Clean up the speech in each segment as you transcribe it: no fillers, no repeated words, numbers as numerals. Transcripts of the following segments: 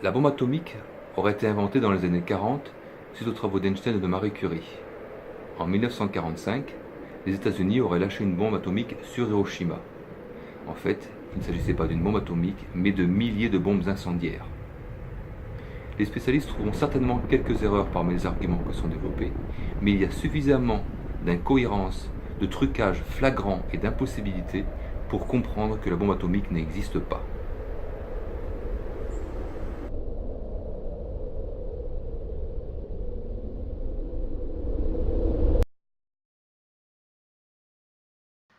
La bombe atomique aurait été inventée dans les années 40 suite aux travaux d'Einstein et de Marie Curie. En 1945, les États-Unis auraient lâché une bombe atomique sur Hiroshima. En fait, il ne s'agissait pas d'une bombe atomique, mais de milliers de bombes incendiaires. Les spécialistes trouveront certainement quelques erreurs parmi les arguments qui sont développés, mais il y a suffisamment d'incohérences, de trucages flagrants et d'impossibilités pour comprendre que la bombe atomique n'existe pas.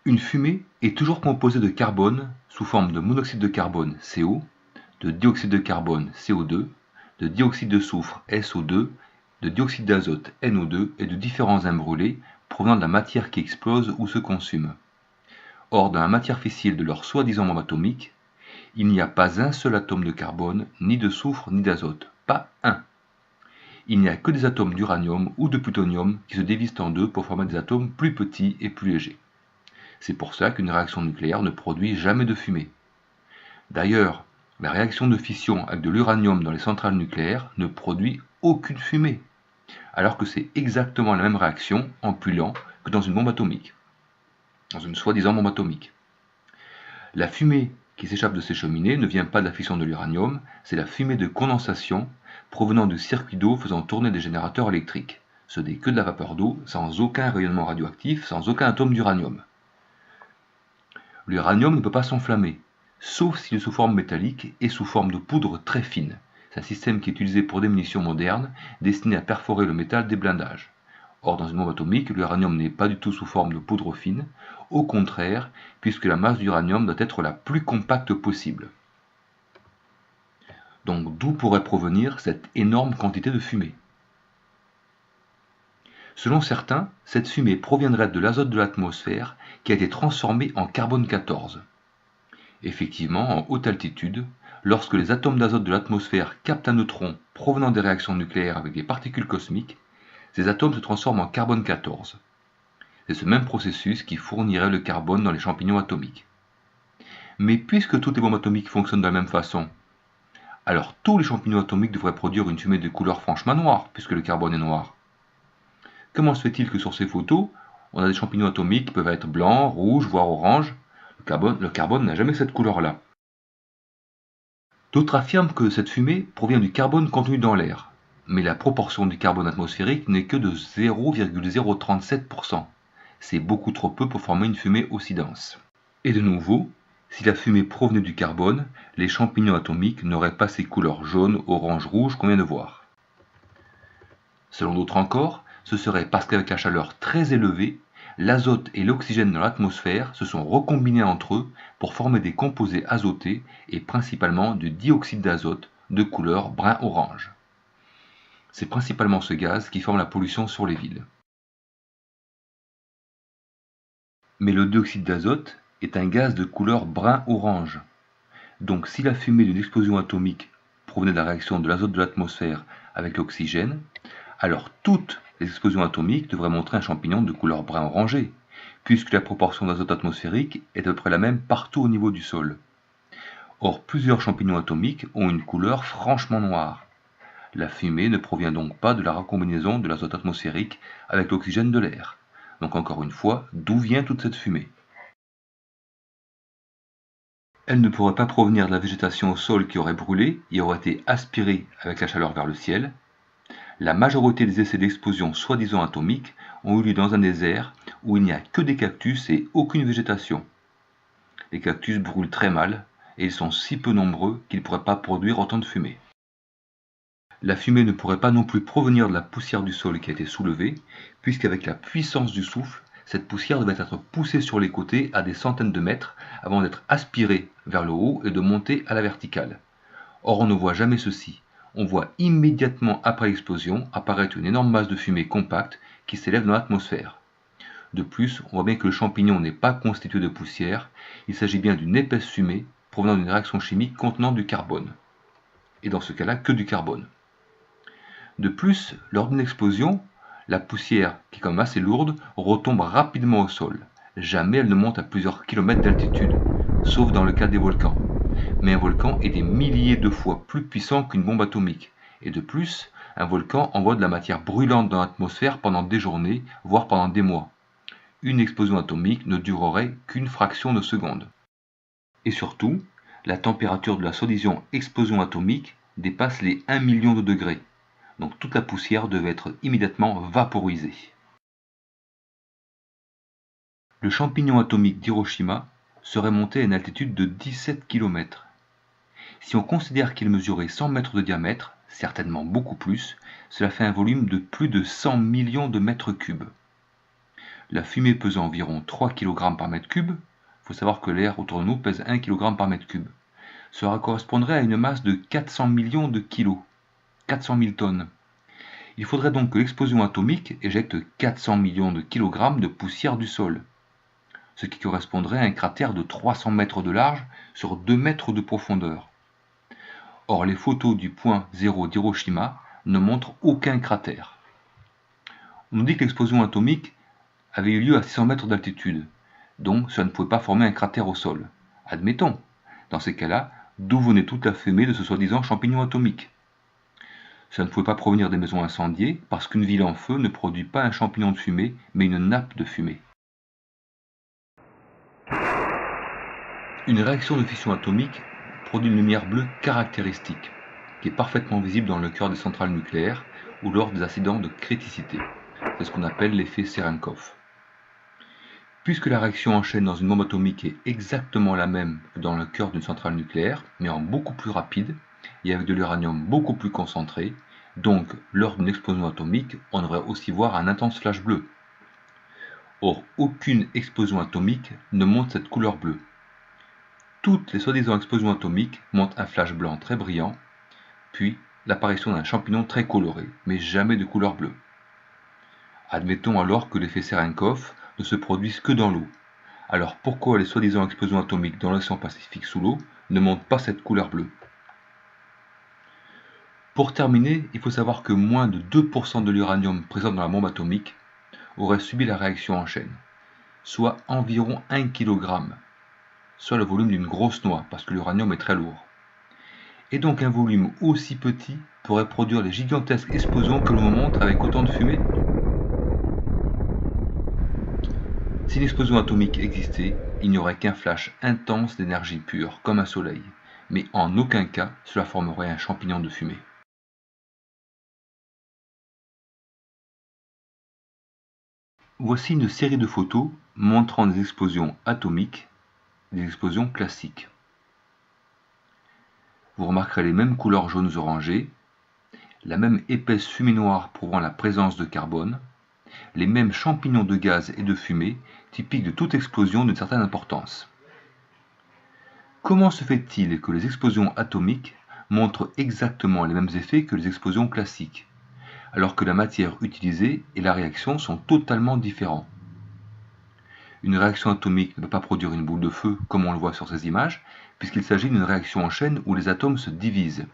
Une fumée est toujours composée de carbone sous forme de monoxyde de carbone CO, de dioxyde de carbone CO2, de dioxyde de soufre SO2, de dioxyde d'azote NO2 et de différents imbrûlés provenant de la matière qui explose ou se consume. Or, dans la matière fissile de leur soi-disant bombe atomique, il n'y a pas un seul atome de carbone, ni de soufre, ni d'azote. Pas un. Il n'y a que des atomes d'uranium ou de plutonium qui se divisent en deux pour former des atomes plus petits et plus légers. C'est pour ça qu'une réaction nucléaire ne produit jamais de fumée. D'ailleurs, la réaction de fission avec de l'uranium dans les centrales nucléaires ne produit aucune fumée, alors que c'est exactement la même réaction en plus lent que dans une bombe atomique, dans une soi-disant bombe atomique. La fumée qui s'échappe de ces cheminées ne vient pas de la fission de l'uranium, c'est la fumée de condensation provenant du circuit d'eau faisant tourner des générateurs électriques. Ce n'est que de la vapeur d'eau, sans aucun rayonnement radioactif, sans aucun atome d'uranium. L'uranium ne peut pas s'enflammer, sauf s'il est sous forme métallique et sous forme de poudre très fine. C'est un système qui est utilisé pour des munitions modernes, destinées à perforer le métal des blindages. Or, dans une bombe atomique, l'uranium n'est pas du tout sous forme de poudre fine, au contraire, puisque la masse d'uranium doit être la plus compacte possible. Donc, d'où pourrait provenir cette énorme quantité de fumée? Selon certains, cette fumée proviendrait de l'azote de l'atmosphère qui a été transformé en carbone 14. Effectivement, en haute altitude, lorsque les atomes d'azote de l'atmosphère captent un neutron provenant des réactions nucléaires avec des particules cosmiques, ces atomes se transforment en carbone 14. C'est ce même processus qui fournirait le carbone dans les champignons atomiques. Mais puisque toutes les bombes atomiques fonctionnent de la même façon, alors tous les champignons atomiques devraient produire une fumée de couleur franchement noire, puisque le carbone est noir. Comment se fait-il que sur ces photos, on a des champignons atomiques qui peuvent être blancs, rouges, voire orange? Le carbone n'a jamais cette couleur-là. D'autres affirment que cette fumée provient du carbone contenu dans l'air, mais la proportion du carbone atmosphérique n'est que de 0,037%. C'est beaucoup trop peu pour former une fumée aussi dense. Et de nouveau, si la fumée provenait du carbone, les champignons atomiques n'auraient pas ces couleurs jaune, orange, rouge qu'on vient de voir. Selon d'autres encore, ce serait parce qu'avec la chaleur très élevée, l'azote et l'oxygène dans l'atmosphère se sont recombinés entre eux pour former des composés azotés et principalement du dioxyde d'azote de couleur brun-orange. C'est principalement ce gaz qui forme la pollution sur les villes. Mais le dioxyde d'azote est un gaz de couleur brun-orange. Donc si la fumée d'une explosion atomique provenait de la réaction de l'azote de l'atmosphère avec l'oxygène, alors toutes les explosions atomiques devraient montrer un champignon de couleur brun orangé, puisque la proportion d'azote atmosphérique est à peu près la même partout au niveau du sol. Or, plusieurs champignons atomiques ont une couleur franchement noire. La fumée ne provient donc pas de la recombinaison de l'azote atmosphérique avec l'oxygène de l'air. Donc encore une fois, d'où vient toute cette fumée? Elle ne pourrait pas provenir de la végétation au sol qui aurait brûlé et aurait été aspirée avec la chaleur vers le ciel. La majorité des essais d'explosion soi-disant atomiques ont eu lieu dans un désert où il n'y a que des cactus et aucune végétation. Les cactus brûlent très mal et ils sont si peu nombreux qu'ils ne pourraient pas produire autant de fumée. La fumée ne pourrait pas non plus provenir de la poussière du sol qui a été soulevée, puisqu'avec la puissance du souffle, cette poussière devait être poussée sur les côtés à des centaines de mètres avant d'être aspirée vers le haut et de monter à la verticale. Or on ne voit jamais ceci. On voit immédiatement après l'explosion apparaître une énorme masse de fumée compacte qui s'élève dans l'atmosphère. De plus, on voit bien que le champignon n'est pas constitué de poussière, il s'agit bien d'une épaisse fumée provenant d'une réaction chimique contenant du carbone. Et dans ce cas-là, que du carbone. De plus, lors d'une explosion, la poussière, qui est quand même assez lourde, retombe rapidement au sol. Jamais elle ne monte à plusieurs kilomètres d'altitude, sauf dans le cas des volcans. mais un volcan est des milliers de fois plus puissant qu'une bombe atomique. Et de plus, un volcan envoie de la matière brûlante dans l'atmosphère pendant des journées, voire pendant des mois. Une explosion atomique ne durerait qu'une fraction de seconde. Et surtout, la température de la soi-disant explosion atomique dépasse les 1 million de degrés. Donc toute la poussière devait être immédiatement vaporisée. Le champignon atomique d'Hiroshima serait monté à une altitude de 17 km. Si on considère qu'il mesurait 100 mètres de diamètre, certainement beaucoup plus, cela fait un volume de plus de 100 millions de mètres cubes. La fumée pesant environ 3 kg par mètre cube, il faut savoir que l'air autour de nous pèse 1 kg par mètre cube, cela correspondrait à une masse de 400 millions de kilos, 400 000 tonnes. Il faudrait donc que l'explosion atomique éjecte 400 millions de kilogrammes de poussière du sol, ce qui correspondrait à un cratère de 300 mètres de large sur 2 mètres de profondeur. Or, les photos du point zéro d'Hiroshima ne montrent aucun cratère. On nous dit que l'explosion atomique avait eu lieu à 600 mètres d'altitude, donc cela ne pouvait pas former un cratère au sol. Admettons. Dans ces cas-là, d'où venait toute la fumée de ce soi-disant champignon atomique? Cela ne pouvait pas provenir des maisons incendiées, parce qu'une ville en feu ne produit pas un champignon de fumée, mais une nappe de fumée. Une réaction de fission atomique produit une lumière bleue caractéristique, qui est parfaitement visible dans le cœur des centrales nucléaires ou lors des accidents de criticité. C'est ce qu'on appelle l'effet Cherenkov. Puisque la réaction en chaîne dans une bombe atomique est exactement la même que dans le cœur d'une centrale nucléaire, mais en beaucoup plus rapide et avec de l'uranium beaucoup plus concentré, donc lors d'une explosion atomique, on devrait aussi voir un intense flash bleu. Or, aucune explosion atomique ne montre cette couleur bleue. Toutes les soi-disant explosions atomiques montrent un flash blanc très brillant, puis l'apparition d'un champignon très coloré, mais jamais de couleur bleue. Admettons alors que l'effet Cherenkov ne se produise que dans l'eau. Alors pourquoi les soi-disant explosions atomiques dans l'océan Pacifique sous l'eau ne montrent pas cette couleur bleue? Pour terminer, il faut savoir que moins de 2% de l'uranium présent dans la bombe atomique aurait subi la réaction en chaîne, soit environ 1 kg, soit le volume d'une grosse noix, parce que l'uranium est très lourd. Et donc un volume aussi petit pourrait produire les gigantesques explosions que l'on montre avec autant de fumée? Si l'explosion atomique existait, il n'y aurait qu'un flash intense d'énergie pure, comme un soleil, mais en aucun cas cela formerait un champignon de fumée. Voici une série de photos montrant des explosions atomiques, des explosions classiques. Vous remarquerez les mêmes couleurs jaunes orangées, la même épaisse fumée noire prouvant la présence de carbone, les mêmes champignons de gaz et de fumée typiques de toute explosion d'une certaine importance. Comment se fait-il que les explosions atomiques montrent exactement les mêmes effets que les explosions classiques, alors que la matière utilisée et la réaction sont totalement différents? Une réaction atomique ne peut pas produire une boule de feu comme on le voit sur ces images, puisqu'il s'agit d'une réaction en chaîne où les atomes se divisent.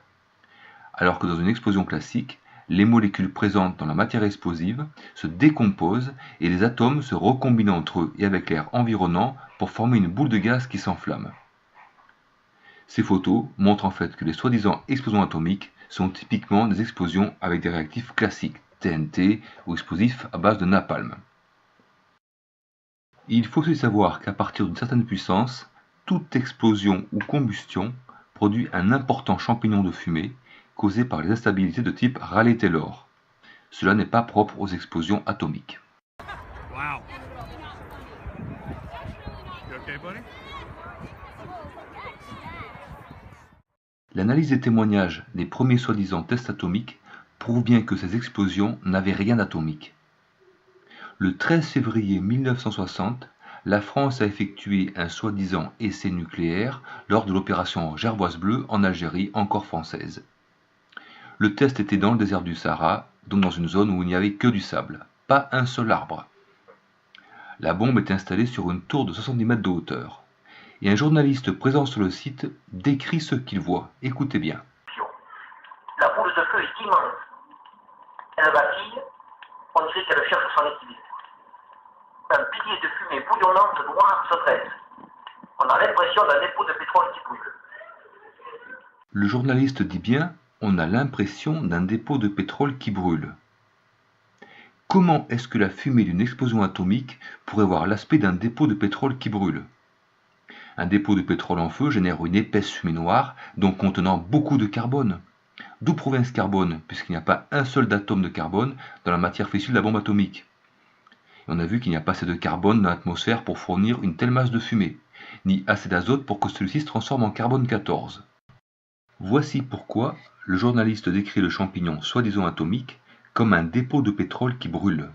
Alors que dans une explosion classique, les molécules présentes dans la matière explosive se décomposent et les atomes se recombinent entre eux et avec l'air environnant pour former une boule de gaz qui s'enflamme. Ces photos montrent en fait que les soi-disant explosions atomiques sont typiquement des explosions avec des réactifs classiques, TNT ou explosifs à base de napalm. Il faut aussi savoir qu'à partir d'une certaine puissance, toute explosion ou combustion produit un important champignon de fumée causé par les instabilités de type Rayleigh-Taylor. Cela n'est pas propre aux explosions atomiques. Wow. You okay, buddy? L'analyse des témoignages des premiers soi-disant tests atomiques prouve bien que ces explosions n'avaient rien d'atomique. Le 13 février 1960, la France a effectué un soi-disant essai nucléaire lors de l'opération Gervoise bleue en Algérie, encore française. Le test était dans le désert du Sahara, donc dans une zone où il n'y avait que du sable, pas un seul arbre. La bombe est installée sur une tour de 70 mètres de hauteur. Et un journaliste présent sur le site décrit ce qu'il voit. Écoutez bien. La boule de feu est immense. Elle vacille, on dirait qu'elle cherche son équilibre. Un pilier de fumée bouillonnante noire se dresse. On a l'impression d'un dépôt de pétrole qui brûle. Le journaliste dit bien « on a l'impression d'un dépôt de pétrole qui brûle ». Comment est-ce que la fumée d'une explosion atomique pourrait avoir l'aspect d'un dépôt de pétrole qui brûle? Un dépôt de pétrole en feu génère une épaisse fumée noire, donc contenant beaucoup de carbone. D'où provient ce carbone, puisqu'il n'y a pas un seul atome de carbone dans la matière fissile de la bombe atomique? Et on a vu qu'il n'y a pas assez de carbone dans l'atmosphère pour fournir une telle masse de fumée, ni assez d'azote pour que celui-ci se transforme en carbone 14. Voici pourquoi le journaliste décrit le champignon soi-disant atomique comme un dépôt de pétrole qui brûle.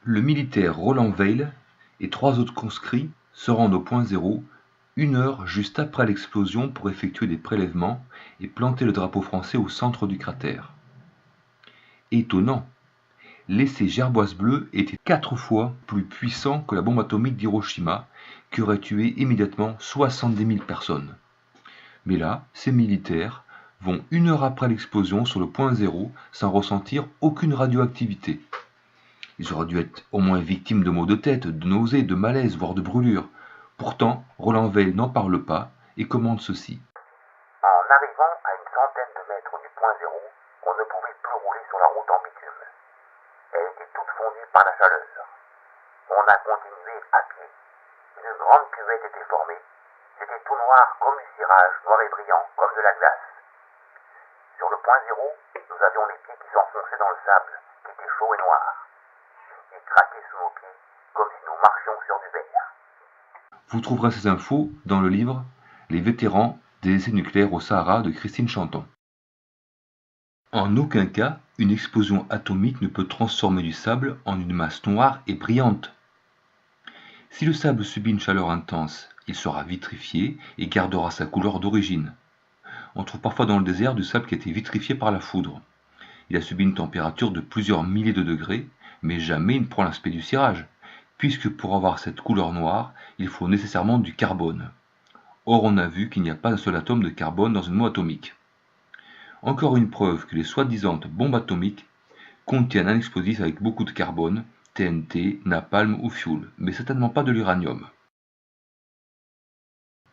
Le militaire Roland Weil et 3 autres conscrits se rendent au point zéro 1 heure juste après l'explosion pour effectuer des prélèvements et planter le drapeau français au centre du cratère. Étonnant, l'essai Gerboise bleue était 4 fois plus puissant que la bombe atomique d'Hiroshima, qui aurait tué immédiatement 70 000 personnes. Mais là, ces militaires vont 1 heure après l'explosion sur le point zéro sans ressentir aucune radioactivité. Ils auraient dû être au moins victimes de maux de tête, de nausées, de malaise, voire de brûlures. Pourtant, Roland Weil n'en parle pas et commande ceci. En arrivant à une centaine de mètres du point zéro, on ne pouvait plus rouler sur la route en bitume. Elle était toute fondue par la chaleur. On a continué à pied. Une grande cuvette était formée. C'était tout noir comme du cirage, noir et brillant, comme de la glace. Sur le point zéro, nous avions les pieds qui s'enfonçaient dans le sable, qui était chaud et noir. Il craquait sous nos pieds, comme si nous marchions sur du verre. Vous trouverez ces infos dans le livre « Les vétérans des essais nucléaires au Sahara » de Christine Chanton. En aucun cas, une explosion atomique ne peut transformer du sable en une masse noire et brillante. Si le sable subit une chaleur intense, il sera vitrifié et gardera sa couleur d'origine. On trouve parfois dans le désert du sable qui a été vitrifié par la foudre. Il a subi une température de plusieurs milliers de degrés, mais jamais il ne prend l'aspect du cirage, puisque pour avoir cette couleur noire, il faut nécessairement du carbone. Or on a vu qu'il n'y a pas un seul atome de carbone dans une bombe atomique. Encore une preuve que les soi-disant bombes atomiques contiennent un explosif avec beaucoup de carbone, TNT, napalm ou fioul, mais certainement pas de l'uranium.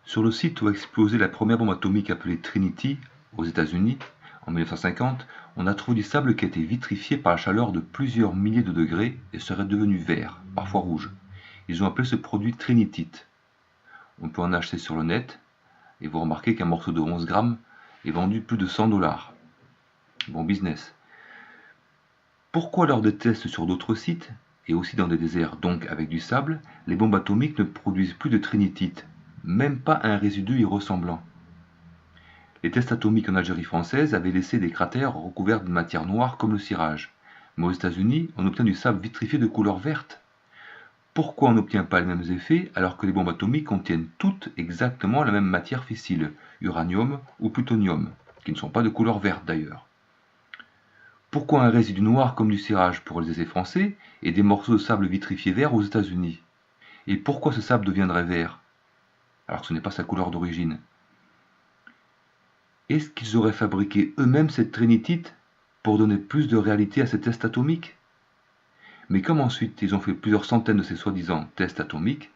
Sur le site où a explosé la première bombe atomique appelée Trinity, aux États-Unis, en 1950, on a trouvé du sable qui a été vitrifié par la chaleur de plusieurs milliers de degrés et serait devenu vert, parfois rouge. Ils ont appelé ce produit trinitite. On peut en acheter sur le net, et vous remarquez qu'un morceau de 11 grammes est vendu plus de 100 $. Bon business. Pourquoi lors des tests sur d'autres sites, et aussi dans des déserts donc avec du sable, les bombes atomiques ne produisent plus de trinitite, même pas un résidu y ressemblant? Les tests atomiques en Algérie française avaient laissé des cratères recouverts d'une matière noire comme le cirage. Mais aux États-Unis, on obtient du sable vitrifié de couleur verte. Pourquoi on n'obtient pas les mêmes effets alors que les bombes atomiques contiennent toutes exactement la même matière fissile, uranium ou plutonium, qui ne sont pas de couleur verte d'ailleurs? Pourquoi un résidu noir comme du cirage pour les essais français et des morceaux de sable vitrifié vert aux États-Unis? Et pourquoi ce sable deviendrait vert alors que ce n'est pas sa couleur d'origine? Est-ce qu'ils auraient fabriqué eux-mêmes cette trinitite pour donner plus de réalité à ces tests atomiques? Mais comme ensuite ils ont fait plusieurs centaines de ces soi-disant tests atomiques,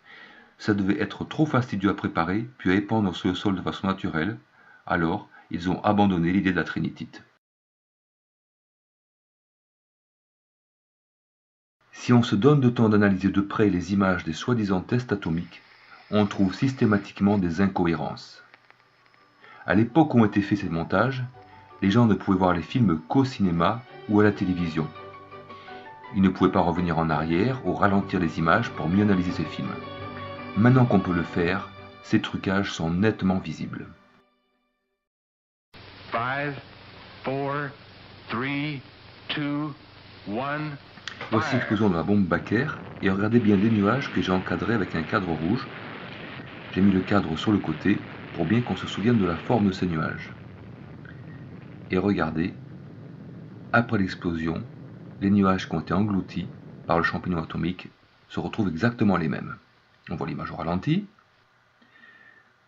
ça devait être trop fastidieux à préparer puis à épandre sur le sol de façon naturelle, alors ils ont abandonné l'idée de la trinitite. Si on se donne le temps d'analyser de près les images des soi-disant tests atomiques, on trouve systématiquement des incohérences. À l'époque où ont été faits ces montages, les gens ne pouvaient voir les films qu'au cinéma ou à la télévision. Ils ne pouvaient pas revenir en arrière ou ralentir les images pour mieux analyser ces films. Maintenant qu'on peut le faire, ces trucages sont nettement visibles. 5, 4, 3, 2, 1. Voici l'explosion de la bombe Baker, et regardez bien les nuages que j'ai encadrés avec un cadre rouge. J'ai mis le cadre sur le côté pour bien qu'on se souvienne de la forme de ces nuages. Et regardez, après l'explosion, les nuages qui ont été engloutis par le champignon atomique se retrouvent exactement les mêmes. On voit l'image au ralenti.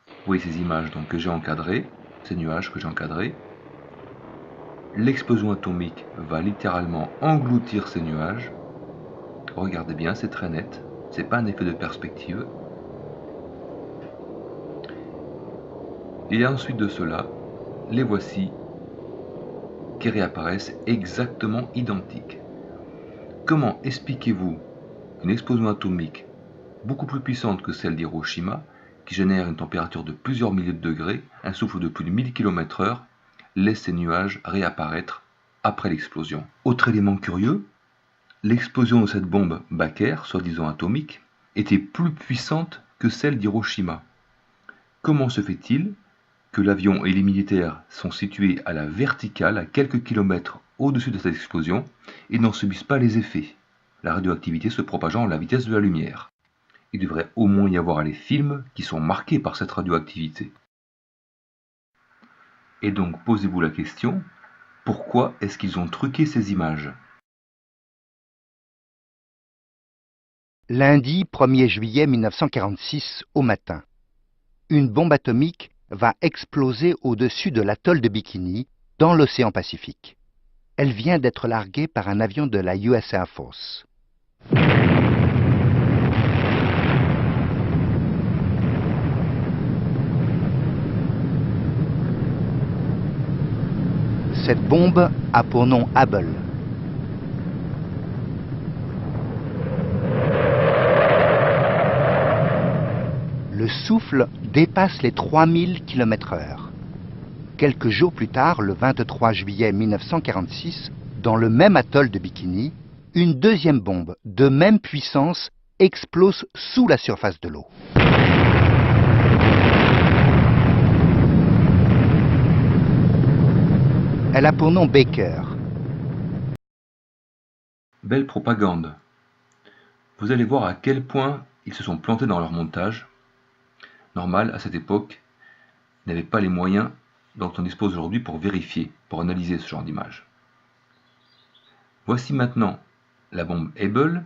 Vous voyez ces images donc, que j'ai encadrées, ces nuages que j'ai encadrés. L'explosion atomique va littéralement engloutir ces nuages. Regardez bien, c'est très net, c'est pas un effet de perspective. Et ensuite de cela, les voici qui réapparaissent exactement identiques. Comment expliquez-vous qu'une explosion atomique beaucoup plus puissante que celle d'Hiroshima, qui génère une température de plusieurs milliers de degrés, un souffle de plus de 1000 km/h, laisse ces nuages réapparaître après l'explosion? Autre élément curieux, l'explosion de cette bombe Baker, soi-disant atomique, était plus puissante que celle d'Hiroshima. Comment se fait-il que l'avion et les militaires sont situés à la verticale, à quelques kilomètres au-dessus de cette explosion, et n'en subissent pas les effets, la radioactivité se propageant à la vitesse de la lumière? Il devrait au moins y avoir les films qui sont marqués par cette radioactivité. Et donc posez-vous la question, pourquoi est-ce qu'ils ont truqué ces images? Lundi 1er juillet 1946 au matin. Une bombe atomique va exploser au-dessus de l'atoll de Bikini, dans l'océan Pacifique. Elle vient d'être larguée par un avion de la US Air Force. Cette bombe a pour nom Able. Le souffle dépasse les 3000 km/h. Quelques jours plus tard, le 23 juillet 1946, dans le même atoll de Bikini, une deuxième bombe de même puissance explose sous la surface de l'eau. Elle a pour nom Baker. Belle propagande. Vous allez voir à quel point ils se sont plantés dans leur montage. Normal, à cette époque, ils n'avaient pas les moyens dont on dispose aujourd'hui pour vérifier, pour analyser ce genre d'image. Voici maintenant la bombe Able,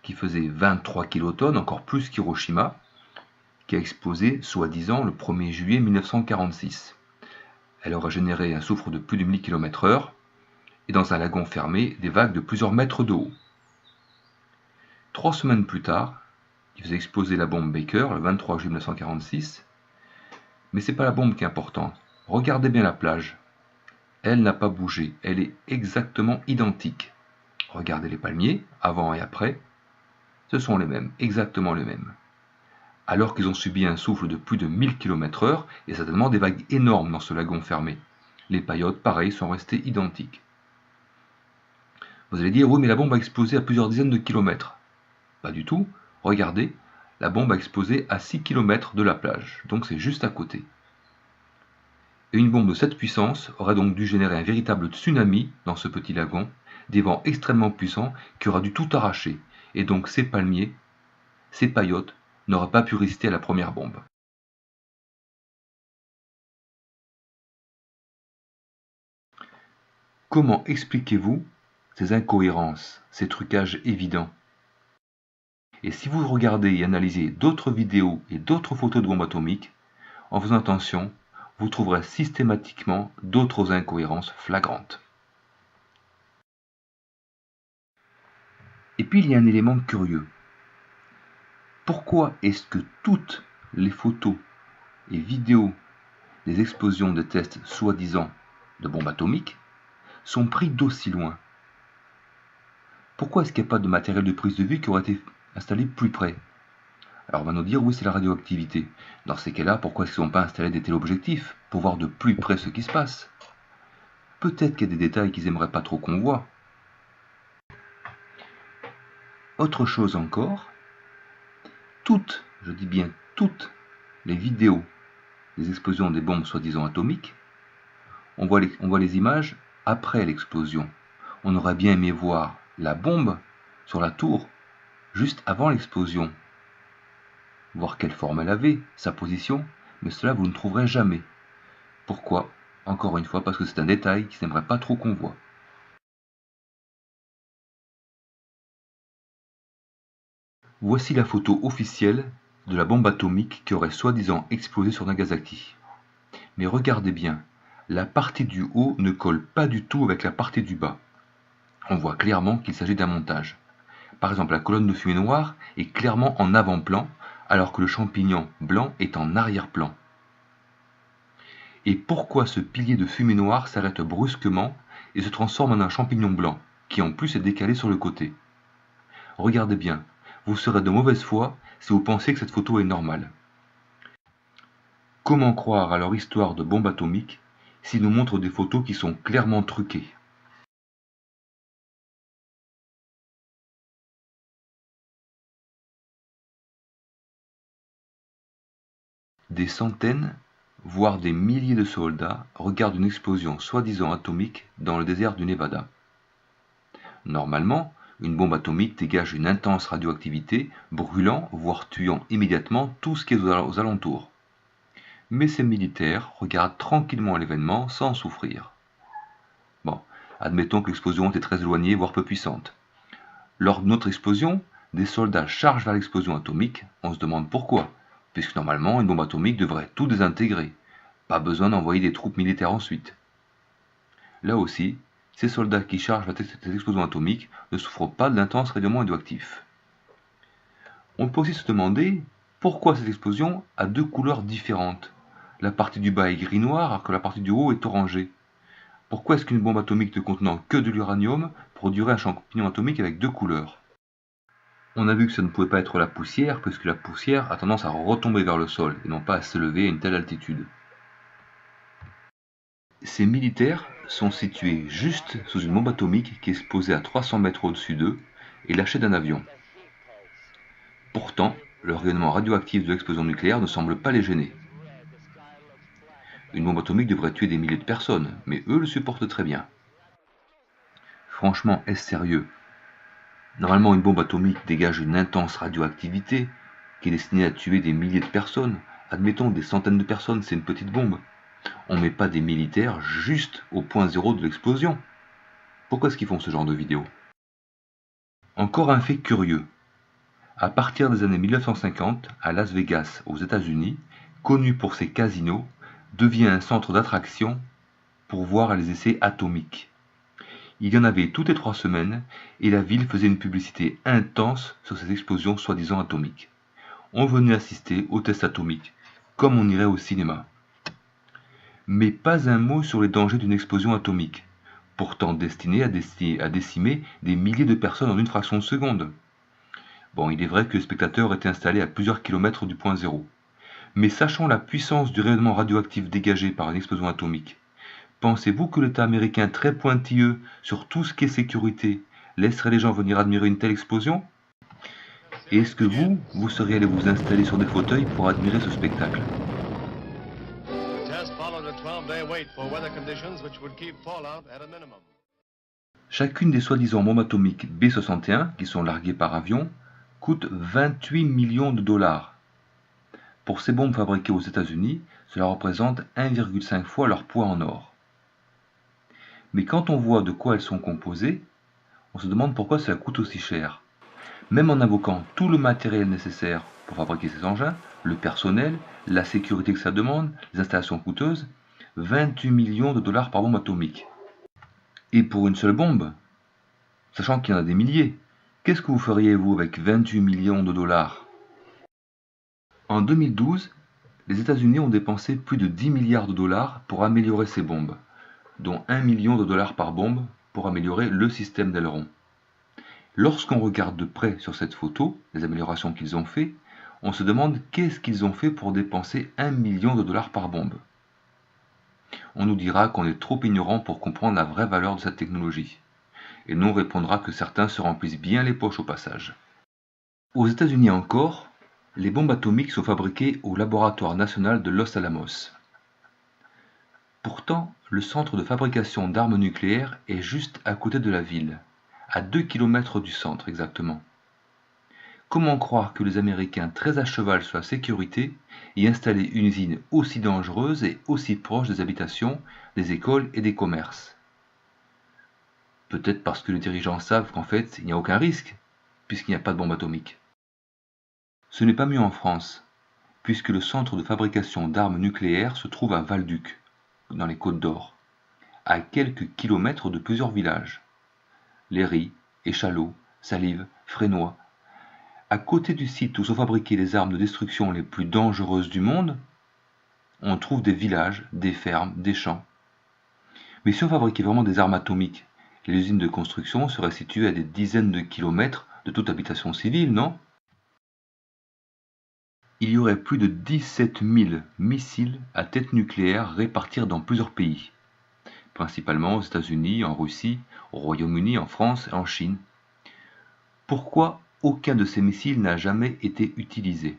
qui faisait 23 kilotonnes, encore plus qu'Hiroshima, qui a explosé, soi-disant, le 1er juillet 1946. Elle aura généré un souffle de plus de 1000 km/h et dans un lagon fermé, des vagues de plusieurs mètres de haut. 3 semaines plus tard, il faisait exploser la bombe Baker, le 23 juillet 1946. Mais c'est pas la bombe qui est importante. Regardez bien la plage. Elle n'a pas bougé, elle est exactement identique. Regardez les palmiers, avant et après. Ce sont les mêmes, exactement les mêmes. Alors qu'ils ont subi un souffle de plus de 1000 km/h, il y a certainement des vagues énormes dans ce lagon fermé. Les paillotes, pareil, sont restées identiques. Vous allez dire, oui, mais la bombe a explosé à plusieurs dizaines de kilomètres. Pas du tout. Regardez, la bombe a explosé à 6 km de la plage, donc c'est juste à côté. Et une bombe de cette puissance aurait donc dû générer un véritable tsunami dans ce petit lagon, des vents extrêmement puissants qui auraient dû tout arracher, et donc ces palmiers, ces paillotes, n'auraient pas pu résister à la première bombe. Comment expliquez-vous ces incohérences, ces trucages évidents? Et si vous regardez et analysez d'autres vidéos et d'autres photos de bombes atomiques, en faisant attention, vous trouverez systématiquement d'autres incohérences flagrantes. Et puis il y a un élément curieux. Pourquoi est-ce que toutes les photos et vidéos des explosions de tests soi-disant de bombes atomiques sont prises d'aussi loin? Pourquoi est-ce qu'il n'y a pas de matériel de prise de vue qui aurait été installé plus près? Alors on va nous dire, oui, c'est la radioactivité. Dans ces cas-là, pourquoi est-ce qu'ils n'ont pas installé des téléobjectifs pour voir de plus près ce qui se passe? Peut-être qu'il y a des détails qu'ils n'aimeraient pas trop qu'on voit. Autre chose encore, toutes, je dis bien toutes, les vidéos des explosions des bombes soi-disant atomiques, on voit les images après l'explosion. On aurait bien aimé voir la bombe sur la tour juste avant l'explosion, voir quelle forme elle avait, sa position, mais cela vous ne trouverez jamais. Pourquoi? Encore une fois, parce que c'est un détail qu'ils n'aimeraient pas trop qu'on voit. Voici la photo officielle de la bombe atomique qui aurait soi-disant explosé sur Nagasaki. Mais regardez bien, la partie du haut ne colle pas du tout avec la partie du bas. On voit clairement qu'il s'agit d'un montage. Par exemple, la colonne de fumée noire est clairement en avant-plan, alors que le champignon blanc est en arrière-plan. Et pourquoi ce pilier de fumée noire s'arrête brusquement et se transforme en un champignon blanc, qui en plus est décalé sur le côté? Regardez bien, vous serez de mauvaise foi si vous pensez que cette photo est normale. Comment croire à leur histoire de bombe atomique s'ils nous montrent des photos qui sont clairement truquées? Des centaines, voire des milliers de soldats regardent une explosion soi-disant atomique dans le désert du Nevada. Normalement, une bombe atomique dégage une intense radioactivité, brûlant, voire tuant immédiatement tout ce qui est aux alentours. Mais ces militaires regardent tranquillement l'événement sans souffrir. Bon, admettons que l'explosion était très éloignée, voire peu puissante. Lors d'une autre explosion, des soldats chargent vers l'explosion atomique, on se demande pourquoi, puisque normalement une bombe atomique devrait tout désintégrer, pas besoin d'envoyer des troupes militaires ensuite. Là aussi, ces soldats qui chargent vers cette explosion atomique ne souffrent pas de l'intense rayonnement radioactif. On peut aussi se demander pourquoi cette explosion a deux couleurs différentes. La partie du bas est gris-noir alors que la partie du haut est orangée. Pourquoi est-ce qu'une bombe atomique ne contenant que de l'uranium produirait un champignon atomique avec deux couleurs? On a vu que ça ne pouvait pas être la poussière, puisque la poussière a tendance à retomber vers le sol et non pas à s'élever à une telle altitude. Ces militaires sont situés juste sous une bombe atomique qui est explosée à 300 mètres au-dessus d'eux et lâchée d'un avion. Pourtant, le rayonnement radioactif de l'explosion nucléaire ne semble pas les gêner. Une bombe atomique devrait tuer des milliers de personnes, mais eux le supportent très bien. Franchement, est-ce sérieux? Normalement, une bombe atomique dégage une intense radioactivité qui est destinée à tuer des milliers de personnes. Admettons des centaines de personnes, c'est une petite bombe. On ne met pas des militaires juste au point zéro de l'explosion. Pourquoi est-ce qu'ils font ce genre de vidéo? Encore un fait curieux. À partir des années 1950, à Las Vegas, aux États-Unis, connu pour ses casinos, devient un centre d'attraction pour voir les essais atomiques. Il y en avait toutes les 3 semaines et la ville faisait une publicité intense sur ces explosions soi-disant atomiques. On venait assister aux tests atomiques, comme on irait au cinéma. Mais pas un mot sur les dangers d'une explosion atomique, pourtant destinée à décimer des milliers de personnes en une fraction de seconde. Bon, il est vrai que les spectateurs étaient installés à plusieurs kilomètres du point zéro. Mais sachant la puissance du rayonnement radioactif dégagé par une explosion atomique, pensez-vous que l'État américain très pointilleux sur tout ce qui est sécurité laisserait les gens venir admirer une telle explosion? Et est-ce que vous seriez allé vous installer sur des fauteuils pour admirer ce spectacle? Chacune des soi-disant bombes atomiques B-61, qui sont larguées par avion, coûte 28 millions de dollars. Pour ces bombes fabriquées aux États-Unis, cela représente 1,5 fois leur poids en or. Mais quand on voit de quoi elles sont composées, on se demande pourquoi cela coûte aussi cher. Même en invoquant tout le matériel nécessaire pour fabriquer ces engins, le personnel, la sécurité que ça demande, les installations coûteuses, 28 millions de dollars par bombe atomique. Et pour une seule bombe, sachant qu'il y en a des milliers, qu'est-ce que vous feriez vous avec 28 millions de dollars? En 2012, les États-Unis ont dépensé plus de 10 milliards de dollars pour améliorer ces bombes, dont 1 million de dollars par bombe pour améliorer le système d'aileron. Lorsqu'on regarde de près sur cette photo, les améliorations qu'ils ont fait, on se demande qu'est-ce qu'ils ont fait pour dépenser 1 million de dollars par bombe. On nous dira qu'on est trop ignorant pour comprendre la vraie valeur de cette technologie. Et nous on répondra que certains se remplissent bien les poches au passage. Aux États-Unis encore, les bombes atomiques sont fabriquées au laboratoire national de Los Alamos. Pourtant, le centre de fabrication d'armes nucléaires est juste à côté de la ville, à 2 km du centre exactement. Comment croire que les Américains très à cheval sur la sécurité y installaient une usine aussi dangereuse et aussi proche des habitations, des écoles et des commerces? Peut-être parce que les dirigeants savent qu'en fait il n'y a aucun risque, puisqu'il n'y a pas de bombe atomique. Ce n'est pas mieux en France, puisque le centre de fabrication d'armes nucléaires se trouve à Val-Duc, dans les Côtes d'Or, à quelques kilomètres de plusieurs villages. Léry, Échallot, Salive, Frénois. À côté du site où sont fabriquées les armes de destruction les plus dangereuses du monde, on trouve des villages, des fermes, des champs. Mais si on fabriquait vraiment des armes atomiques, les usines de construction seraient situées à des dizaines de kilomètres de toute habitation civile, non? Il y aurait plus de 17 000 missiles à tête nucléaire répartis dans plusieurs pays, principalement aux États-Unis, en Russie, au Royaume-Uni, en France et en Chine. Pourquoi aucun de ces missiles n'a jamais été utilisé?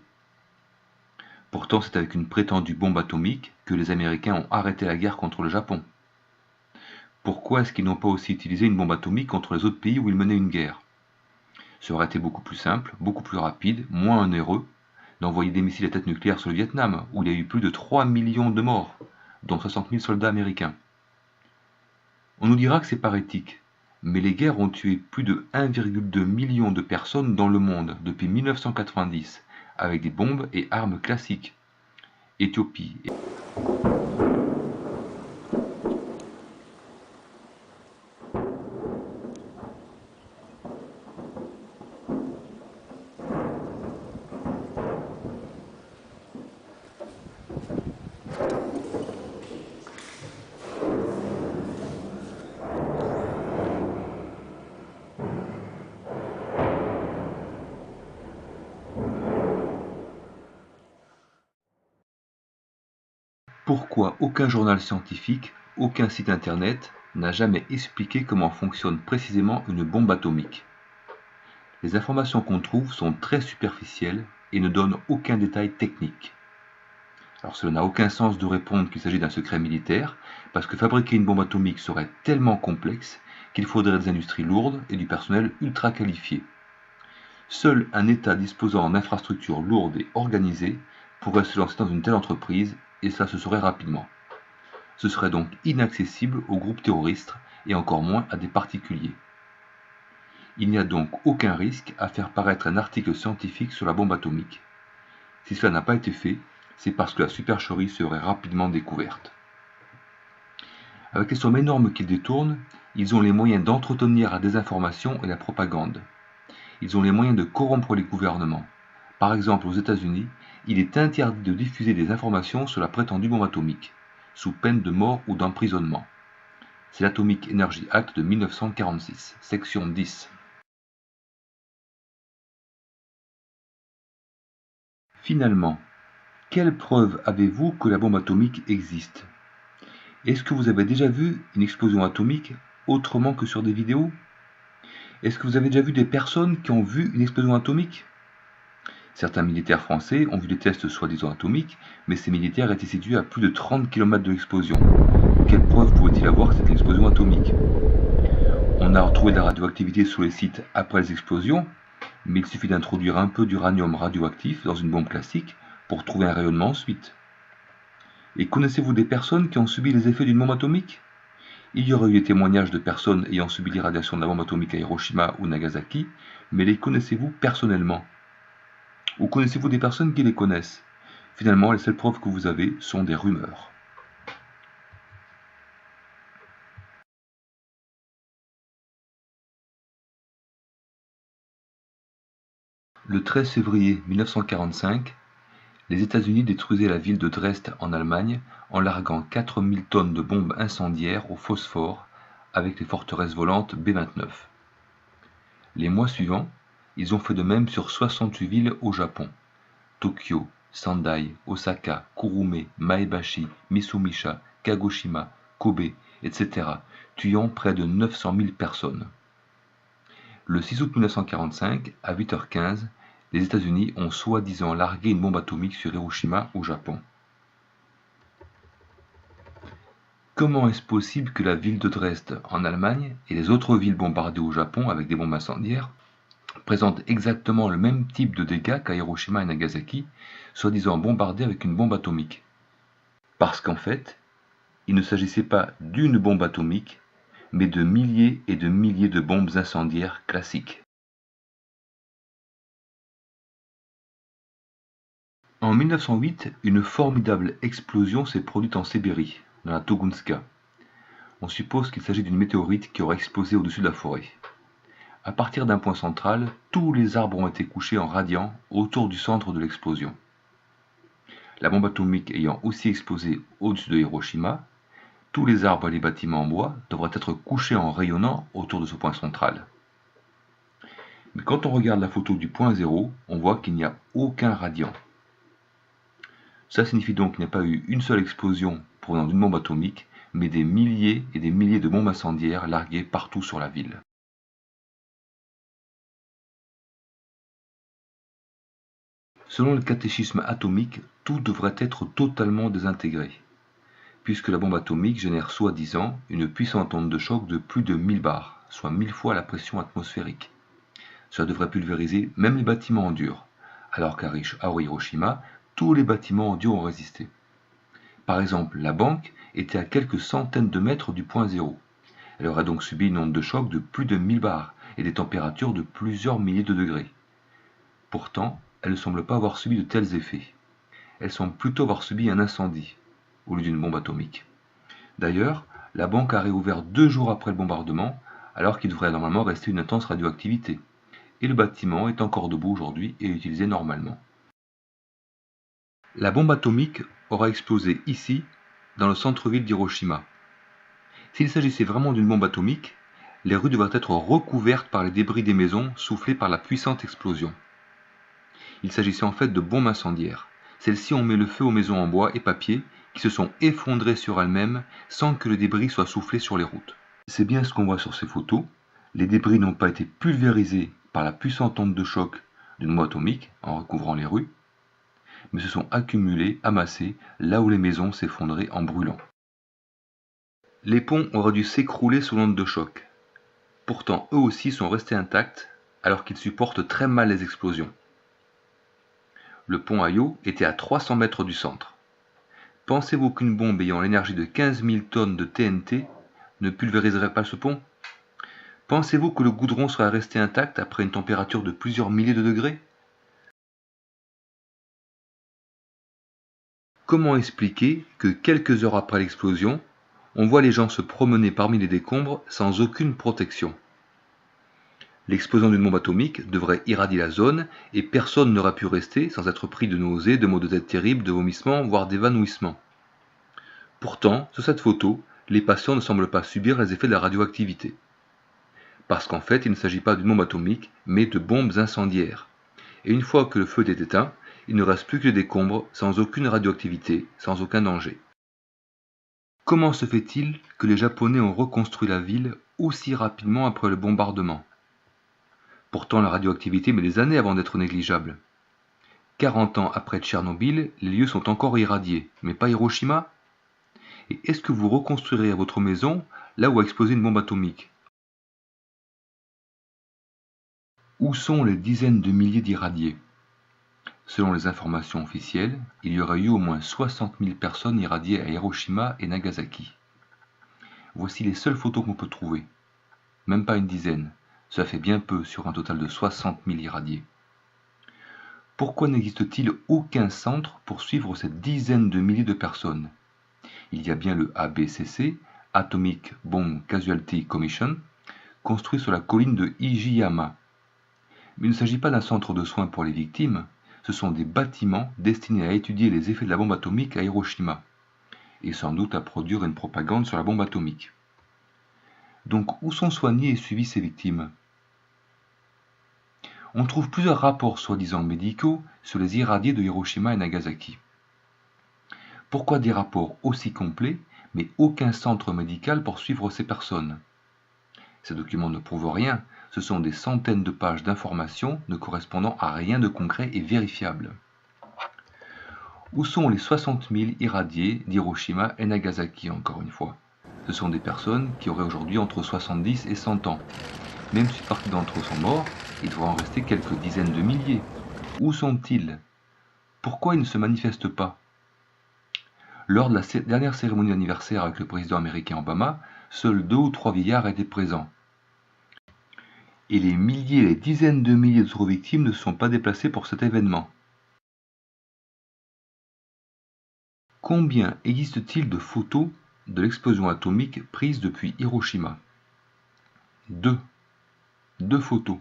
Pourtant, c'est avec une prétendue bombe atomique que les Américains ont arrêté la guerre contre le Japon. Pourquoi est-ce qu'ils n'ont pas aussi utilisé une bombe atomique contre les autres pays où ils menaient une guerre? Ça aurait été beaucoup plus simple, beaucoup plus rapide, moins onéreux d'envoyer des missiles à tête nucléaire sur le Vietnam, où il y a eu plus de 3 millions de morts, dont 60 000 soldats américains. On nous dira que c'est pas éthique, mais les guerres ont tué plus de 1,2 million de personnes dans le monde depuis 1990, avec des bombes et armes classiques. Éthiopie. Pourquoi aucun journal scientifique, aucun site internet n'a jamais expliqué comment fonctionne précisément une bombe atomique? Les informations qu'on trouve sont très superficielles et ne donnent aucun détail technique. Alors cela n'a aucun sens de répondre qu'il s'agit d'un secret militaire, parce que fabriquer une bombe atomique serait tellement complexe qu'il faudrait des industries lourdes et du personnel ultra qualifié. Seul un État disposant d'infrastructures lourdes et organisées pourrait se lancer dans une telle entreprise, et cela se saurait rapidement. Ce serait donc inaccessible aux groupes terroristes et encore moins à des particuliers. Il n'y a donc aucun risque à faire paraître un article scientifique sur la bombe atomique. Si cela n'a pas été fait, c'est parce que la supercherie serait rapidement découverte. Avec les sommes énormes qu'ils détournent, ils ont les moyens d'entretenir la désinformation et la propagande. Ils ont les moyens de corrompre les gouvernements. Par exemple, aux États-Unis, il est interdit de diffuser des informations sur la prétendue bombe atomique, sous peine de mort ou d'emprisonnement. C'est l'Atomic Energy Act de 1946, section 10. Finalement, quelle preuve avez-vous que la bombe atomique existe? Est-ce que vous avez déjà vu une explosion atomique autrement que sur des vidéos? Est-ce que vous avez déjà vu des personnes qui ont vu une explosion atomique? Certains militaires français ont vu des tests soi-disant atomiques, mais ces militaires étaient situés à plus de 30 km de l'explosion. Quelle preuve pouvait-il avoir que c'était une explosion atomique? On a retrouvé de la radioactivité sur les sites après les explosions, mais il suffit d'introduire un peu d'uranium radioactif dans une bombe classique pour trouver un rayonnement ensuite. Et connaissez-vous des personnes qui ont subi les effets d'une bombe atomique? Il y aurait eu des témoignages de personnes ayant subi l'irradiation de la bombe atomique à Hiroshima ou Nagasaki, mais les connaissez-vous personnellement? Ou connaissez-vous des personnes qui les connaissent? Finalement, les seules preuves que vous avez sont des rumeurs. Le 13 février 1945, les États-Unis détruisaient la ville de Dresde en Allemagne en larguant 4000 tonnes de bombes incendiaires au phosphore avec les forteresses volantes B-29. Les mois suivants, ils ont fait de même sur 68 villes au Japon: Tokyo, Sendai, Osaka, Kurume, Maebashi, Mitsubishi, Kagoshima, Kobe, etc., tuant près de 900 000 personnes. Le 6 août 1945, à 8h15, les États-Unis ont soi-disant largué une bombe atomique sur Hiroshima au Japon. Comment est-ce possible que la ville de Dresde en Allemagne et les autres villes bombardées au Japon avec des bombes incendiaires présentent exactement le même type de dégâts qu'à Hiroshima et Nagasaki, soi-disant bombardées avec une bombe atomique? Parce qu'en fait, il ne s'agissait pas d'une bombe atomique, mais de milliers et de milliers de bombes incendiaires classiques. En 1908, une formidable explosion s'est produite en Sibérie, dans la Togunska. On suppose qu'il s'agit d'une météorite qui aurait explosé au-dessus de la forêt. À partir d'un point central, tous les arbres ont été couchés en radiant autour du centre de l'explosion. La bombe atomique ayant aussi explosé au-dessus de Hiroshima, tous les arbres et les bâtiments en bois devraient être couchés en rayonnant autour de ce point central. Mais quand on regarde la photo du point zéro, on voit qu'il n'y a aucun radiant. Ça signifie donc qu'il n'y a pas eu une seule explosion provenant d'une bombe atomique, mais des milliers et des milliers de bombes incendiaires larguées partout sur la ville. Selon le catéchisme atomique, tout devrait être totalement désintégré, puisque la bombe atomique génère soi-disant une puissante onde de choc de plus de 1000 bars, soit 1000 fois la pression atmosphérique. Cela devrait pulvériser même les bâtiments en dur, alors qu'à Hiroshima, tous les bâtiments en dur ont résisté. Par exemple, la banque était à quelques centaines de mètres du point zéro. Elle aurait donc subi une onde de choc de plus de 1000 bars et des températures de plusieurs milliers de degrés. Pourtant, elle ne semble pas avoir subi de tels effets. Elle semble plutôt avoir subi un incendie, au lieu d'une bombe atomique. D'ailleurs, la banque a réouvert 2 jours après le bombardement, alors qu'il devrait normalement rester une intense radioactivité. Et le bâtiment est encore debout aujourd'hui et utilisé normalement. La bombe atomique aura explosé ici, dans le centre-ville d'Hiroshima. S'il s'agissait vraiment d'une bombe atomique, les rues devraient être recouvertes par les débris des maisons soufflés par la puissante explosion. Il s'agissait en fait de bombes incendiaires. Celles-ci ont mis le feu aux maisons en bois et papier qui se sont effondrées sur elles-mêmes sans que le débris soit soufflé sur les routes. C'est bien ce qu'on voit sur ces photos. Les débris n'ont pas été pulvérisés par la puissante onde de choc d'une bombe atomique en recouvrant les rues, mais se sont accumulés, amassés, là où les maisons s'effondraient en brûlant. Les ponts auraient dû s'écrouler sous l'onde de choc. Pourtant, eux aussi sont restés intacts, alors qu'ils supportent très mal les explosions. Le pont Ayo était à 300 mètres du centre. Pensez-vous qu'une bombe ayant l'énergie de 15 000 tonnes de TNT ne pulvériserait pas ce pont ? Pensez-vous que le goudron serait resté intact après une température de plusieurs milliers de degrés ? Comment expliquer que quelques heures après l'explosion, on voit les gens se promener parmi les décombres sans aucune protection ? L'explosion d'une bombe atomique devrait irradier la zone et personne n'aurait pu rester sans être pris de nausées, de maux de tête terribles, de vomissements, voire d'évanouissements. Pourtant, sur cette photo, les patients ne semblent pas subir les effets de la radioactivité. Parce qu'en fait, il ne s'agit pas d'une bombe atomique, mais de bombes incendiaires. Et une fois que le feu est éteint, il ne reste plus que les décombres, sans aucune radioactivité, sans aucun danger. Comment se fait-il que les Japonais ont reconstruit la ville aussi rapidement après le bombardement ? Pourtant, la radioactivité met des années avant d'être négligeable. 40 ans après Tchernobyl, les lieux sont encore irradiés, mais pas Hiroshima ? Et est-ce que vous reconstruirez votre maison là où a explosé une bombe atomique ? Où sont les dizaines de milliers d'irradiés ? Selon les informations officielles, il y aurait eu au moins 60 000 personnes irradiées à Hiroshima et Nagasaki. Voici les seules photos qu'on peut trouver. Même pas une dizaine. Cela fait bien peu sur un total de 60 000 irradiés. Pourquoi n'existe-t-il aucun centre pour suivre ces dizaines de milliers de personnes ? Il y a bien le ABCC, Atomic Bomb Casualty Commission, construit sur la colline de Ijiyama. Mais il ne s'agit pas d'un centre de soins pour les victimes, ce sont des bâtiments destinés à étudier les effets de la bombe atomique à Hiroshima, et sans doute à produire une propagande sur la bombe atomique. Donc où sont soignées et suivies ces victimes ? On trouve plusieurs rapports soi-disant médicaux sur les irradiés de Hiroshima et Nagasaki. Pourquoi des rapports aussi complets, mais aucun centre médical pour suivre ces personnes ? Ces documents ne prouvent rien, ce sont des centaines de pages d'informations ne correspondant à rien de concret et vérifiable. Où sont les 60 000 irradiés d'Hiroshima et Nagasaki encore une fois ? Ce sont des personnes qui auraient aujourd'hui entre 70 et 100 ans. Même si partie d'entre eux sont morts, il devrait en rester quelques dizaines de milliers. Où sont-ils ? Pourquoi ils ne se manifestent pas ? Lors de la dernière cérémonie d'anniversaire avec le président américain Obama, seuls 2 ou 3 vieillards étaient présents. Et les milliers et les dizaines de milliers d'autres victimes ne se sont pas déplacées pour cet événement. Combien existe-t-il de photos de l'explosion atomique prises depuis Hiroshima ? 2 photos.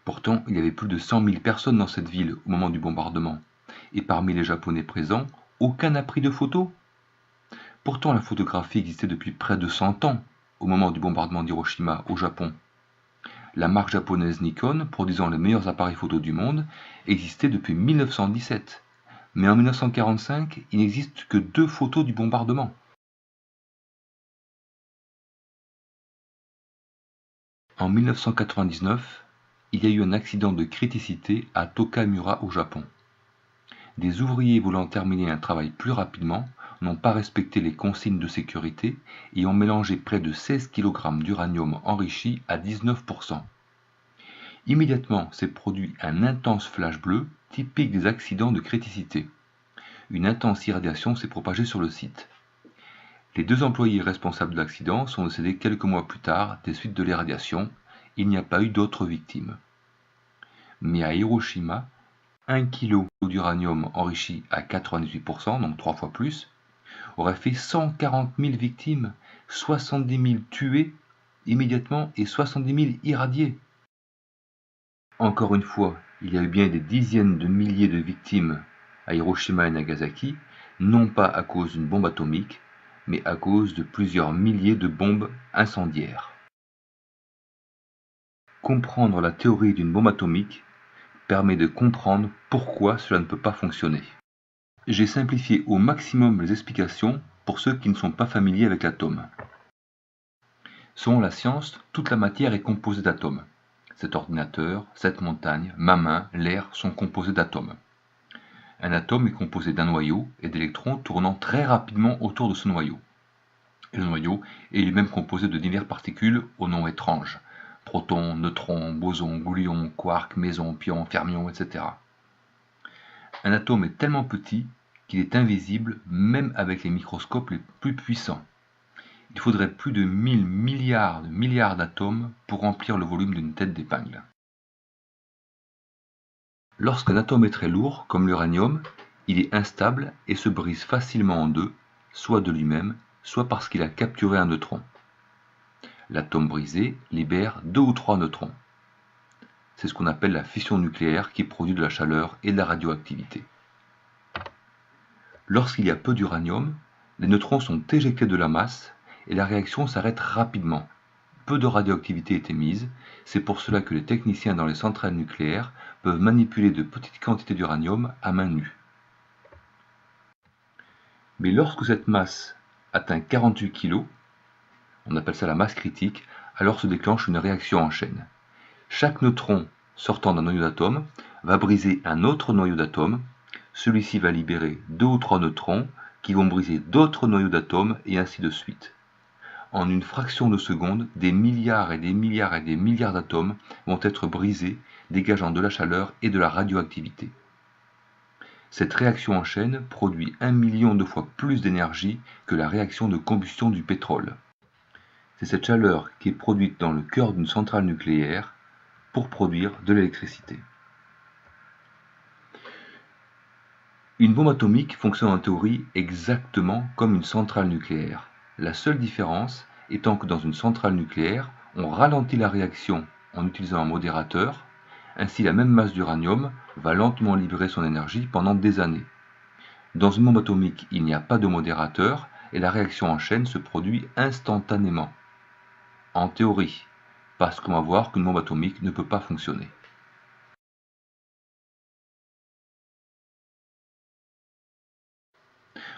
Pourtant, il y avait plus de 100 000 personnes dans cette ville au moment du bombardement. et parmi les Japonais présents, aucun n'a pris de photos. Pourtant la photographie existait depuis près de 100 ans, au moment du bombardement d'Hiroshima au Japon. La marque japonaise Nikon, produisant les meilleurs appareils photo du monde, existait depuis 1917. Mais en 1945, il n'existe que 2 photos du bombardement. En 1999, il y a eu un accident de criticité à Tokamura au Japon. Des ouvriers voulant terminer un travail plus rapidement n'ont pas respecté les consignes de sécurité et ont mélangé près de 16 kg d'uranium enrichi à 19%. Immédiatement s'est produit un intense flash bleu typique des accidents de criticité. Une intense irradiation s'est propagée sur le site. Les 2 employés responsables de l'accident sont décédés quelques mois plus tard des suites de l'irradiation. Il n'y a pas eu d'autres victimes. Mais à Hiroshima, 1 kg d'uranium enrichi à 98%, donc 3 fois plus, aurait fait 140 000 victimes, 70 000 tués immédiatement et 70 000 irradiés. Encore une fois, il y a eu bien des dizaines de milliers de victimes à Hiroshima et Nagasaki, non pas à cause d'une bombe atomique, mais à cause de plusieurs milliers de bombes incendiaires. Comprendre la théorie d'une bombe atomique permet de comprendre pourquoi cela ne peut pas fonctionner. J'ai simplifié au maximum les explications pour ceux qui ne sont pas familiers avec l'atome. Selon la science, toute la matière est composée d'atomes. Cet ordinateur, cette montagne, ma main, l'air sont composés d'atomes. Un atome est composé d'un noyau et d'électrons tournant très rapidement autour de ce noyau. Et le noyau est lui-même composé de diverses particules aux noms étranges. Protons, neutrons, bosons, gluons, quarks, mésons, pions, fermions, etc. Un atome est tellement petit qu'il est invisible même avec les microscopes les plus puissants. Il faudrait plus de 1000 milliards d'atomes pour remplir le volume d'une tête d'épingle. Lorsqu'un atome est très lourd, comme l'uranium, il est instable et se brise facilement en 2, soit de lui-même, soit parce qu'il a capturé un neutron. L'atome brisé libère 2 ou 3 neutrons. C'est ce qu'on appelle la fission nucléaire qui produit de la chaleur et de la radioactivité. Lorsqu'il y a peu d'uranium, les neutrons sont éjectés de la masse et la réaction s'arrête rapidement. Peu de radioactivité est émise, c'est pour cela que les techniciens dans les centrales nucléaires peuvent manipuler de petites quantités d'uranium à main nue. Mais lorsque cette masse atteint 48 kg, on appelle ça la masse critique, alors se déclenche une réaction en chaîne. Chaque neutron sortant d'un noyau d'atome va briser un autre noyau d'atome, celui-ci va libérer 2 ou 3 neutrons qui vont briser d'autres noyaux d'atomes et ainsi de suite. En une fraction de seconde, des milliards et des milliards et des milliards d'atomes vont être brisés, dégageant de la chaleur et de la radioactivité. Cette réaction en chaîne produit 1 million de fois plus d'énergie que la réaction de combustion du pétrole. C'est cette chaleur qui est produite dans le cœur d'une centrale nucléaire pour produire de l'électricité. Une bombe atomique fonctionne en théorie exactement comme une centrale nucléaire. La seule différence étant que dans une centrale nucléaire, on ralentit la réaction en utilisant un modérateur, ainsi la même masse d'uranium va lentement libérer son énergie pendant des années. Dans une bombe atomique, il n'y a pas de modérateur et la réaction en chaîne se produit instantanément. En théorie, parce qu'on va voir qu'une bombe atomique ne peut pas fonctionner.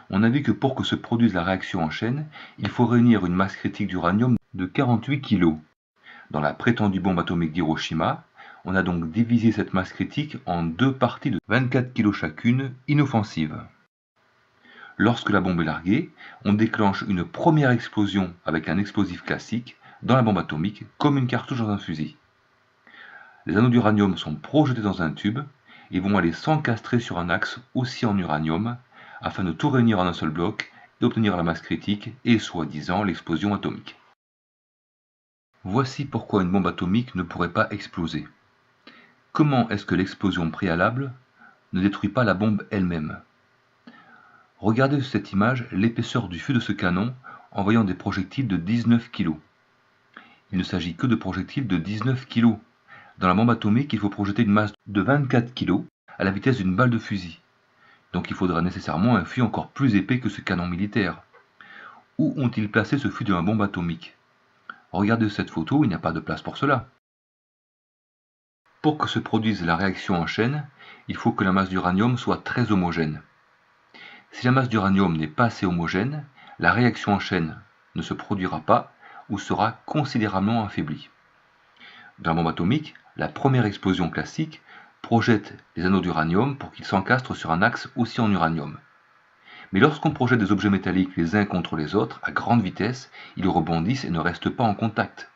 On a vu que pour que se produise la réaction en chaîne, il faut réunir une masse critique d'uranium de 48 kg. Dans la prétendue bombe atomique d'Hiroshima, on a donc divisé cette masse critique en 2 parties de 24 kg chacune, inoffensives. Lorsque la bombe est larguée, on déclenche une première explosion avec un explosif classique dans la bombe atomique, comme une cartouche dans un fusil. Les anneaux d'uranium sont projetés dans un tube et vont aller s'encastrer sur un axe aussi en uranium, afin de tout réunir en un seul bloc et d'obtenir la masse critique et soi-disant l'explosion atomique. Voici pourquoi une bombe atomique ne pourrait pas exploser. Comment est-ce que l'explosion préalable ne détruit pas la bombe elle-même? Regardez sur cette image l'épaisseur du fût de ce canon en voyant des projectiles de 19 kg. Il ne s'agit que de projectiles de 19 kg. Dans la bombe atomique, il faut projeter une masse de 24 kg à la vitesse d'une balle de fusil. Donc il faudra nécessairement un fût encore plus épais que ce canon militaire. Où ont-ils placé ce fût de la bombe atomique? Regardez cette photo, il n'y a pas de place pour cela. Pour que se produise la réaction en chaîne, il faut que la masse d'uranium soit très homogène. Si la masse d'uranium n'est pas assez homogène, la réaction en chaîne ne se produira pas ou sera considérablement affaiblie. Dans la bombe atomique, la première explosion classique projette les anneaux d'uranium pour qu'ils s'encastrent sur un axe aussi en uranium. Mais lorsqu'on projette des objets métalliques les uns contre les autres à grande vitesse, ils rebondissent et ne restent pas en contact.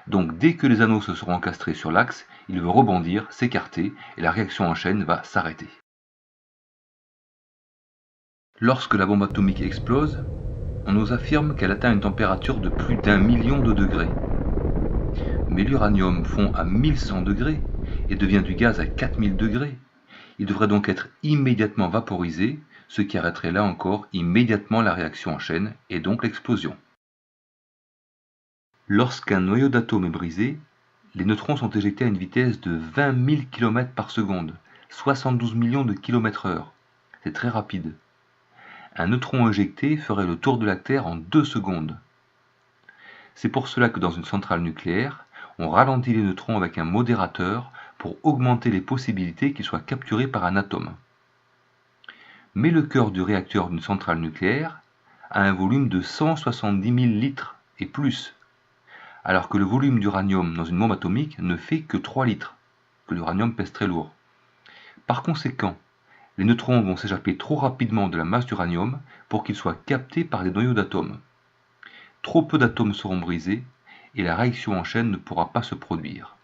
Donc dès que les anneaux se seront encastrés sur l'axe, ils vont rebondir, s'écarter et la réaction en chaîne va s'arrêter. Lorsque la bombe atomique explose, on nous affirme qu'elle atteint une température de plus d'1 million de degrés. Mais l'uranium fond à 1100 degrés et devient du gaz à 4000 degrés. Il devrait donc être immédiatement vaporisé, ce qui arrêterait là encore immédiatement la réaction en chaîne et donc l'explosion. Lorsqu'un noyau d'atome est brisé, les neutrons sont éjectés à une vitesse de 20 000 km par seconde, 72 millions de km/h. C'est très rapide. Un neutron éjecté ferait le tour de la Terre en 2 secondes. C'est pour cela que dans une centrale nucléaire, on ralentit les neutrons avec un modérateur pour augmenter les possibilités qu'ils soient capturés par un atome. Mais le cœur du réacteur d'une centrale nucléaire a un volume de 170 000 litres et plus, alors que le volume d'uranium dans une bombe atomique ne fait que 3 litres, que l'uranium pèse très lourd. Par conséquent, les neutrons vont s'échapper trop rapidement de la masse d'uranium pour qu'ils soient captés par des noyaux d'atomes. Trop peu d'atomes seront brisés et la réaction en chaîne ne pourra pas se produire.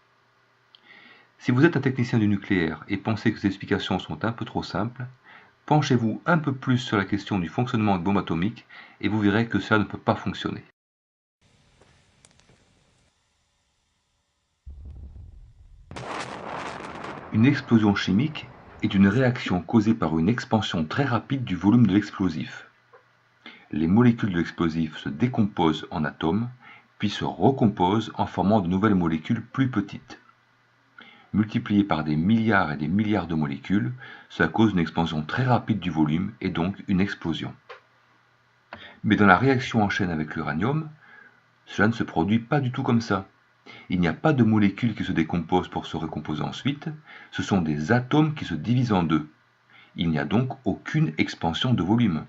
Si vous êtes un technicien du nucléaire et pensez que ces explications sont un peu trop simples, penchez-vous un peu plus sur la question du fonctionnement de bombes atomiques et vous verrez que ça ne peut pas fonctionner. Une explosion chimique est une réaction causée par une expansion très rapide du volume de l'explosif. Les molécules de l'explosif se décomposent en atomes, puis se recomposent en formant de nouvelles molécules plus petites. Multipliées par des milliards et des milliards de molécules, cela cause une expansion très rapide du volume et donc une explosion. Mais dans la réaction en chaîne avec l'uranium, cela ne se produit pas du tout comme ça. Il n'y a pas de molécules qui se décomposent pour se recomposer ensuite, ce sont des atomes qui se divisent en deux. Il n'y a donc aucune expansion de volume.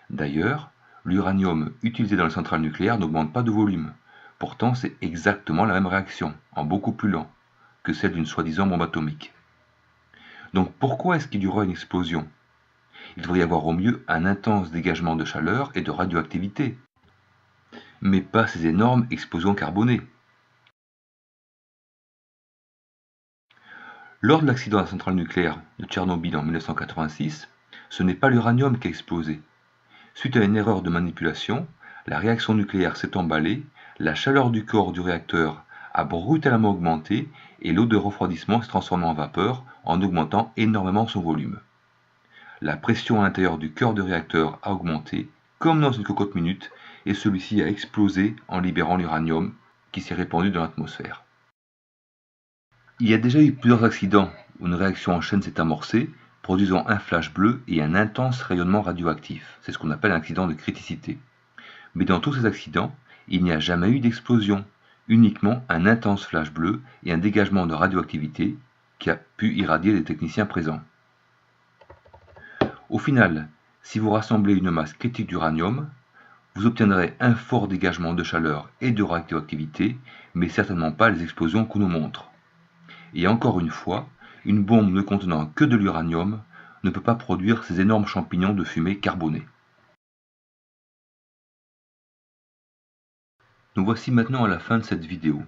D'ailleurs, l'uranium utilisé dans les centrales nucléaires n'augmente pas de volume. Pourtant, c'est exactement la même réaction, en beaucoup plus lent, que celle d'une soi-disant bombe atomique. Donc pourquoi est-ce qu'il y aura une explosion? Il devrait y avoir au mieux un intense dégagement de chaleur et de radioactivité, mais pas ces énormes explosions carbonées. Lors de l'accident de la centrale nucléaire de Tchernobyl en 1986, ce n'est pas l'uranium qui a explosé. Suite à une erreur de manipulation, la réaction nucléaire s'est emballée, la chaleur du corps du réacteur a brutalement augmenté et l'eau de refroidissement s'est transformée en vapeur en augmentant énormément son volume. La pression à l'intérieur du cœur du réacteur a augmenté, comme dans une cocotte minute, et celui-ci a explosé en libérant l'uranium qui s'est répandu dans l'atmosphère. Il y a déjà eu plusieurs accidents où une réaction en chaîne s'est amorcée, produisant un flash bleu et un intense rayonnement radioactif. C'est ce qu'on appelle un accident de criticité. Mais dans tous ces accidents, il n'y a jamais eu d'explosion, uniquement un intense flash bleu et un dégagement de radioactivité qui a pu irradier les techniciens présents. Au final, si vous rassemblez une masse critique d'uranium, vous obtiendrez un fort dégagement de chaleur et de radioactivité, mais certainement pas les explosions qu'on nous montre. Et encore une fois, une bombe ne contenant que de l'uranium ne peut pas produire ces énormes champignons de fumée carbonée. Nous voici maintenant à la fin de cette vidéo.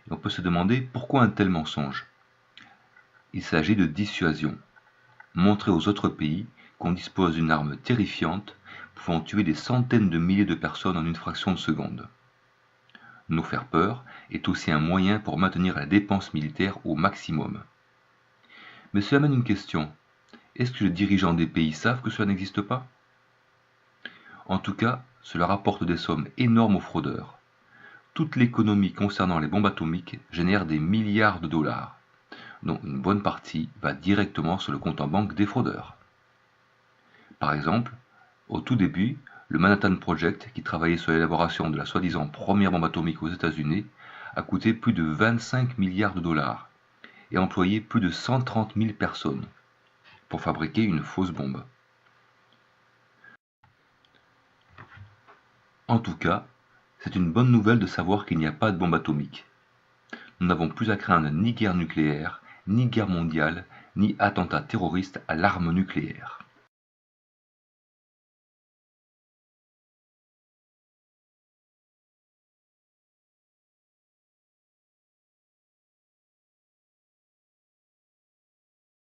Et on peut se demander pourquoi un tel mensonge. Il s'agit de dissuasion. Montrer aux autres pays qu'on dispose d'une arme terrifiante pouvant tuer des centaines de milliers de personnes en une fraction de seconde. Nous faire peur est aussi un moyen pour maintenir la dépense militaire au maximum. Mais cela mène une question. Est-ce que les dirigeants des pays savent que cela n'existe pas? En tout cas, cela rapporte des sommes énormes aux fraudeurs. Toute l'économie concernant les bombes atomiques génère des milliards de dollars. dont une bonne partie va directement sur le compte en banque des fraudeurs. Par exemple, au tout début, le Manhattan Project, qui travaillait sur l'élaboration de la soi-disant première bombe atomique aux États-Unis, a coûté plus de 25 milliards de dollars et employé plus de 130 000 personnes pour fabriquer une fausse bombe. En tout cas, c'est une bonne nouvelle de savoir qu'il n'y a pas de bombe atomique. Nous n'avons plus à craindre ni guerre nucléaire, ni guerre mondiale, ni attentat terroriste à l'arme nucléaire.